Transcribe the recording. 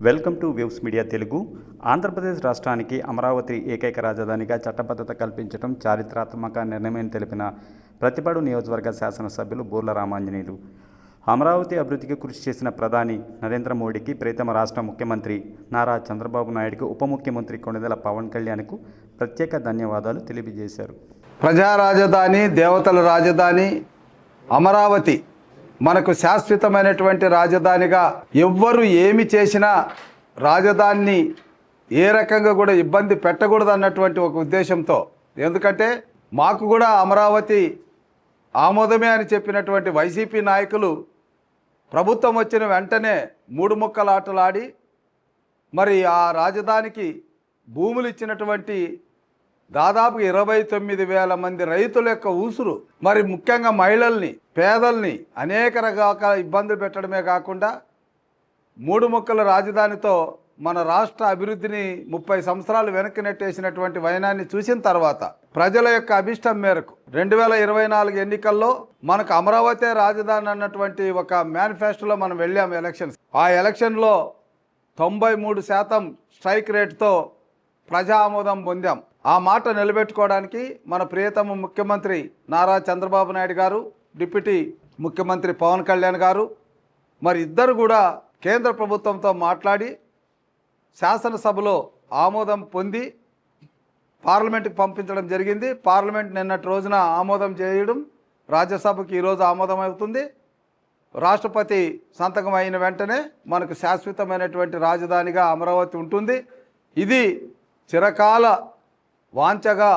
Welcome to waves media Telugu. Andhra Pradesh రాష్ట్రానికి అమరావతి ఏకైక రాజధానిగా చట్టబద్ధత కల్పించడం చారిత్రాత్మక నిర్ణయమని తెలిపిన ప్రతిపాడు నియోజకవర్గ శాసనసభ్యులు బూర్ల రామాంజనేయులు అమరావతి అభివృద్ధికి కృషి చేసిన ప్రధాని నరేంద్ర మోడీకి, ప్రియతమ రాష్ట్ర ముఖ్యమంత్రి నారా చంద్రబాబు నాయుడుకు, ఉప ముఖ్యమంత్రి కొణిదెల పవన్ కళ్యాణ్కు ప్రత్యేక ధన్యవాదాలు తెలియజేశారు. ప్రజా రాజధాని, దేవతల రాజధాని అమరావతి మనకు శాశ్వతమైనటువంటి రాజధానిగా ఎవ్వరు ఏమి చేసినా రాజధానిని ఏ రకంగా కూడా ఇబ్బంది పెట్టకూడదు అన్నటువంటి ఒక ఉద్దేశంతో, ఎందుకంటే మాకు కూడా అమరావతి ఆమోదమే అని చెప్పినటువంటి వైసీపీ నాయకులు ప్రభుత్వం వచ్చిన వెంటనే మూడు ముక్కలాటలాడి మరి ఆ రాజధానికి భూములు ఇచ్చినటువంటి దాదాపు 29,000 మంది రైతుల యొక్క ఊసురు, మరి ముఖ్యంగా మహిళల్ని, పేదల్ని అనేక రకాల ఇబ్బందులు పెట్టడమే కాకుండా మూడు ముక్కల రాజధానితో మన రాష్ట్ర అభివృద్ధిని 30 సంవత్సరాలు వెనక్కి నెట్టేసినటువంటి వైనాన్ని చూసిన తర్వాత ప్రజల యొక్క అభిష్టం మేరకు 2024 ఎన్నికల్లో మనకు అమరావతి రాజధాని అన్నటువంటి ఒక మేనిఫెస్టోలో మనం వెళ్ళాము ఎలక్షన్స్. ఆ ఎలక్షన్లో 93% స్ట్రైక్ రేట్తో ప్రజా ఆమోదం పొందాం. ఆ మాట నిలబెట్టుకోవడానికి మన ప్రియతమ ముఖ్యమంత్రి నారా చంద్రబాబు నాయుడు గారు, డిప్యూటీ ముఖ్యమంత్రి పవన్ కళ్యాణ్ గారు మరి ఇద్దరు కూడా కేంద్ర ప్రభుత్వంతో మాట్లాడి శాసనసభలో ఆమోదం పొంది పార్లమెంట్కి పంపించడం జరిగింది. పార్లమెంట్ నిన్నటి రోజున ఆమోదం చేయడం, రాజ్యసభకి ఈరోజు ఆమోదం అవుతుంది. రాష్ట్రపతి సంతకం అయిన వెంటనే మనకు శాశ్వతమైనటువంటి రాజధానిగా అమరావతి ఉంటుంది. ఇది చిరకాల వాంఛగా